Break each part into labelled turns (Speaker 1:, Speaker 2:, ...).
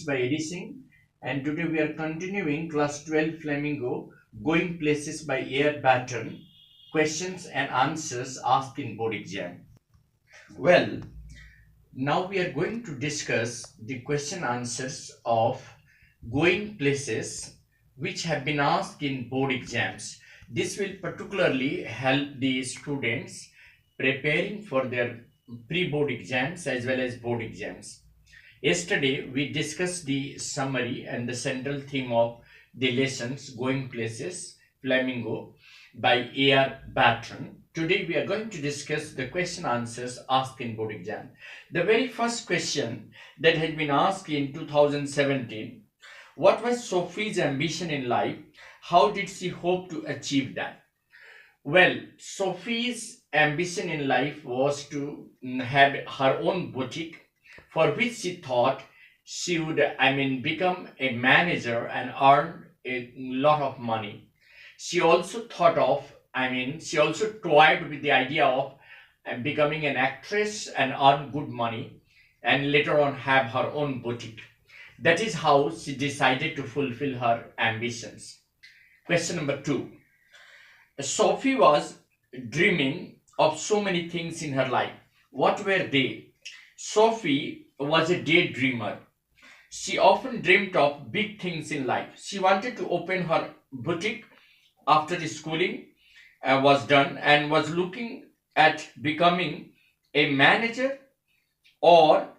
Speaker 1: by Edison, and today we are continuing class 12 Flamingo Going Places by A R Barton, questions and answers asked in board exam. Well, now we are going to discuss the question answers of going places which have been asked in board exams. This will particularly help the students preparing for their pre-board exams as well as board exams. Yesterday, we discussed the summary and the central theme of the lessons Going Places, Flamingo by A R Barton. Today, we are going to discuss the question answers asked in board exam. The very first question that had been asked in 2017, what was Sophie's ambition in life? How did she hope to achieve that? Well, Sophie's ambition in life was to have her own boutique, for which she thought she would, become a manager and earn a lot of money. She also she also toyed with the idea of becoming an actress and earn good money and later on have her own boutique. That is how she decided to fulfill her ambitions. Question number 2. Sophie was dreaming of so many things in her life. What were they? Sophie was a daydreamer. She often dreamed of big things in life. She wanted to open her boutique after the schooling was done and was looking at becoming a manager or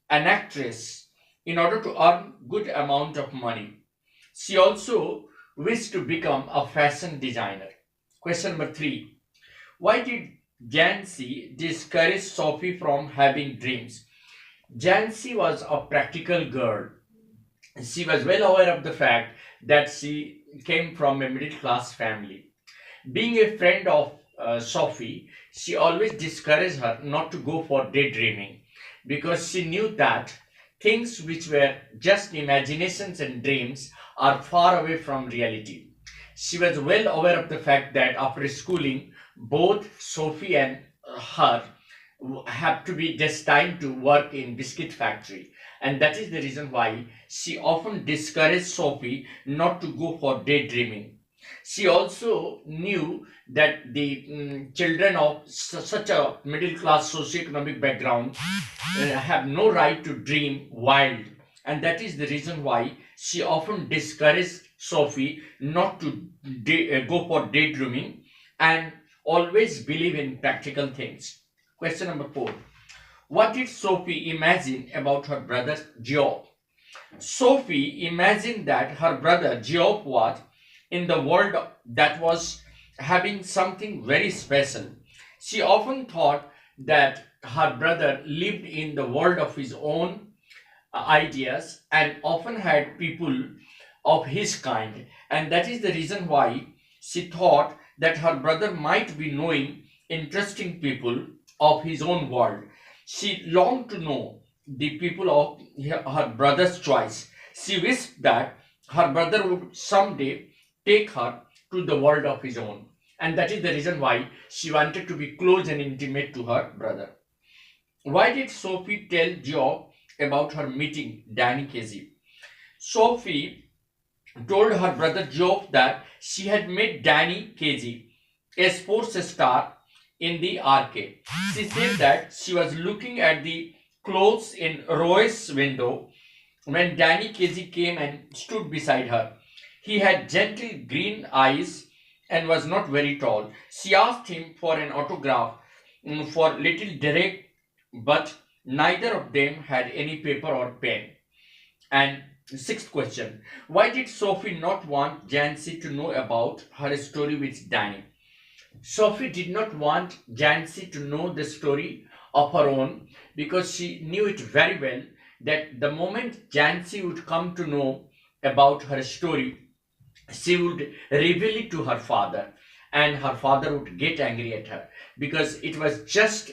Speaker 1: an actress in order to earn good amount of money. She also wished to become a fashion designer. Question number 3. Why did Jancy discourage Sophie from having dreams? Jancy was a practical girl. She was well aware of the fact that she came from a middle class family. Being a friend of Sophie, she always discouraged her not to go for daydreaming because she knew that things which were just imaginations and dreams are far away from reality. She was well aware of the fact that after schooling, both Sophie and her have to be destined to work in biscuit factory, and that is the reason why she often discouraged Sophie not to go for daydreaming. She also knew that the children of such a middle class socioeconomic background have no right to dream wild, and that is the reason why she often discouraged Sophie not to go for daydreaming and always believe in practical things. Question number 4. What did Sophie imagine about her brother Geoff? Sophie imagined that her brother Geoff was in the world that was having something very special. She often thought that her brother lived in the world of his own ideas and often had people of his kind, and that is the reason why she thought that her brother might be knowing interesting people of his own world. She longed to know the people of her brother's choice. She wished that her brother would someday take her to the world of his own, and that is the reason why she wanted to be close and intimate to her brother. Why did Sophie tell Geoff about her meeting Danny Casey? Sophie told her brother Geoff that she had met Danny Casey, a sports star, in the arcade. She said that she was looking at the clothes in Roy's window when Danny Casey came and stood beside her. He had gentle green eyes and was not very tall. She asked him for an autograph for little Derek, but neither of them had any paper or pen. And sixth question. Why did Sophie not want Jancy to know about her story with Danny? Sophie did not want Jancy to know the story of her own because she knew it very well that the moment Jancy would come to know about her story, she would reveal it to her father, and her father would get angry at her because it was just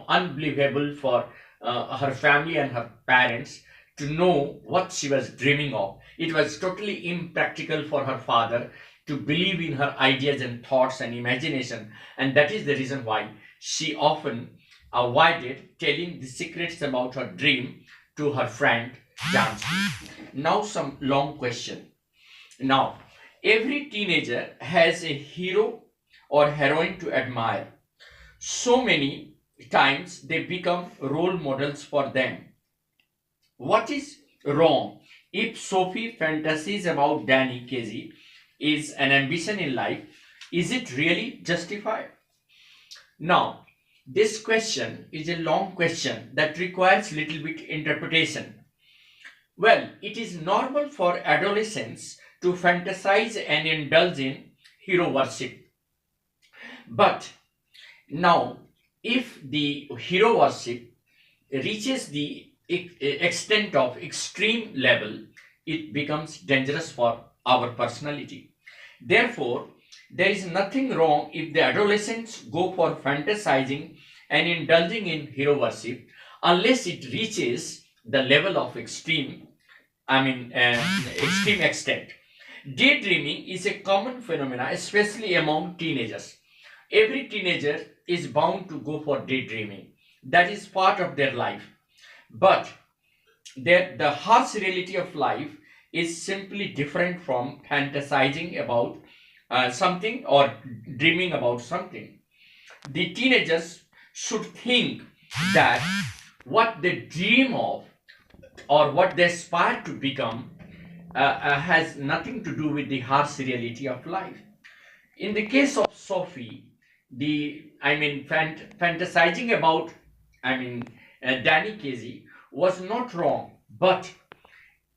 Speaker 1: unbelievable for her family and her parents to know what she was dreaming of. It was totally impractical for her father to believe in her ideas and thoughts and imagination, and that is the reason why she often avoided telling the secrets about her dream to her friend Jansi. Now some long question. Now, every teenager has a hero or heroine to admire. So many times they become role models for them. What is wrong if Sophie fantasies about Danny Casey is an ambition in life? Is it really justified? Now, this question is a long question that requires little bit interpretation. Well, it is normal for adolescents to fantasize and indulge in hero worship. But now, if the hero worship reaches the extent of extreme level, it becomes dangerous for our personality. Therefore, there is nothing wrong if the adolescents go for fantasizing and indulging in hero worship unless it reaches the level of extreme extent. Daydreaming is a common phenomenon, especially among teenagers. Every teenager is bound to go for daydreaming. That is part of their life. But the harsh reality of life is simply different from fantasizing about something or dreaming about something. The teenagers should think that what they dream of or what they aspire to become has nothing to do with the harsh reality of life. In the case of Sophie, fantasizing about Danny Casey was not wrong, but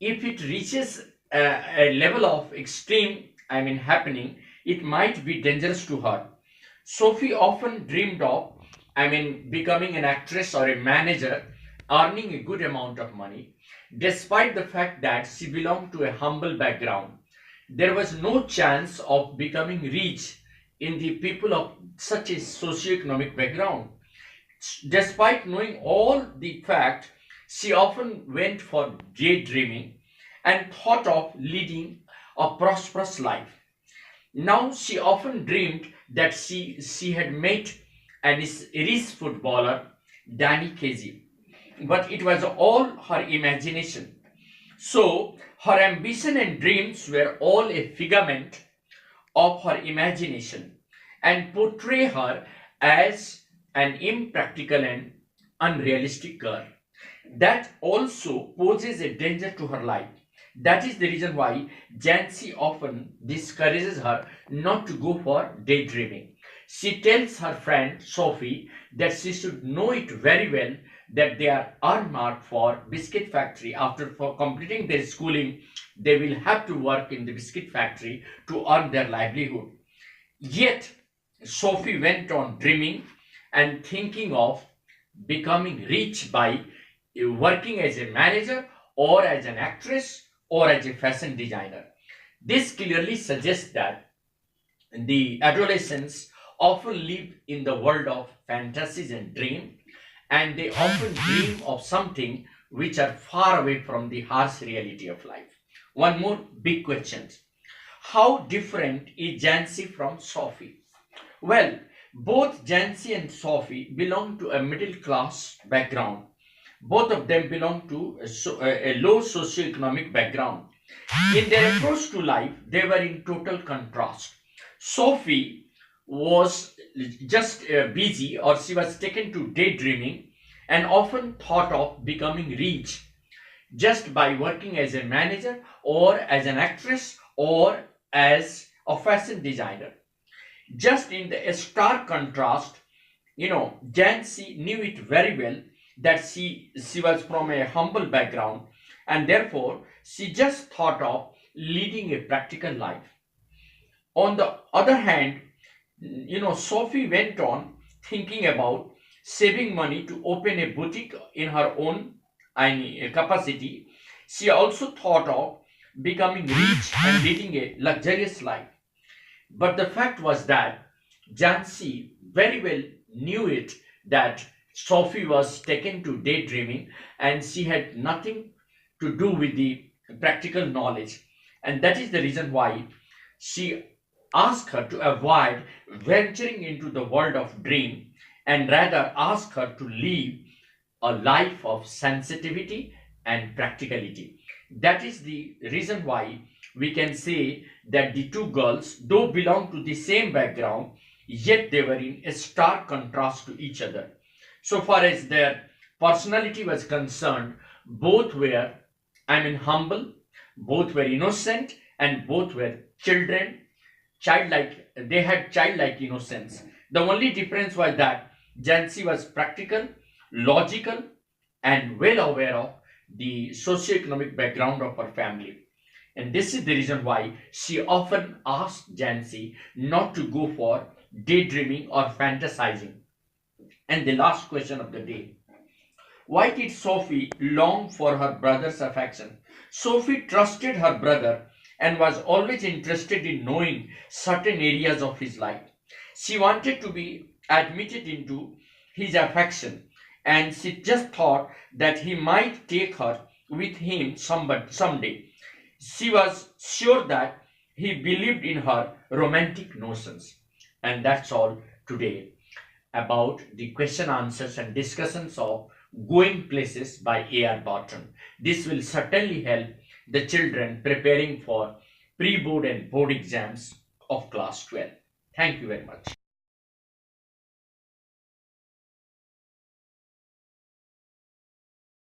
Speaker 1: if it reaches a level of extreme happening, it might be dangerous to her. Sophie often dreamed of becoming an actress or a manager, earning a good amount of money. Despite the fact that she belonged to a humble background, there was no chance of becoming rich in the people of such a socio-economic background. Despite knowing all the fact, she often went for daydreaming and thought of leading a prosperous life. Now she often dreamed that she had met an Irish footballer, Danny Casey, but it was all her imagination. So her ambition and dreams were all a figment of her imagination and portray her as an impractical and unrealistic girl. That also poses a danger to her life. That is the reason why Jancy often discourages her not to go for daydreaming. She tells her friend Sophie that she should know it very well that they are earmarked for biscuit factory. After for completing their schooling, they will have to work in the biscuit factory to earn their livelihood. Yet Sophie went on dreaming and thinking of becoming rich by working as a manager or as an actress or as a fashion designer. This clearly suggests that the adolescents often live in the world of fantasies and dream, and they often dream of something which are far away from the harsh reality of life. One more big question. How different is Jancy from Sophie? Well, both Jancy and Sophie belong to a middle class background. Both of them belong to a low socioeconomic background. In their approach to life, they were in total contrast. Sophie was just busy, or she was taken to daydreaming and often thought of becoming rich just by working as a manager or as an actress or as a fashion designer. Just in the stark contrast, Jancy knew it very well that she was from a humble background, and therefore she just thought of leading a practical life. On the other hand, Sophie went on thinking about saving money to open a boutique in her own capacity. She also thought of becoming rich and leading a luxurious life. But the fact was that Jancy very well knew it that Sophie was taken to daydreaming and she had nothing to do with the practical knowledge. And that is the reason why she asked her to avoid venturing into the world of dream and rather ask her to live a life of sensitivity and practicality. That is the reason why we can say that the two girls, though belong to the same background, yet they were in a stark contrast to each other. So far as their personality was concerned, both were, humble, both were innocent, and both were children, childlike. They had childlike innocence. The only difference was that Jansi was practical, logical, and well aware of the socioeconomic background of her family. And this is the reason why she often asked Jansi not to go for daydreaming or fantasizing. And the last question of the day: why did Sophie long for her brother's affection? Sophie trusted her brother and was always interested in knowing certain areas of his life. She wanted to be admitted into his affection, and she just thought that he might take her with him someday. She was sure that he believed in her romantic notions. And that's all today about the question answers and discussions of Going Places by A R Barton. This will certainly help the children preparing for pre-board and board exams of class 12. Thank you very much.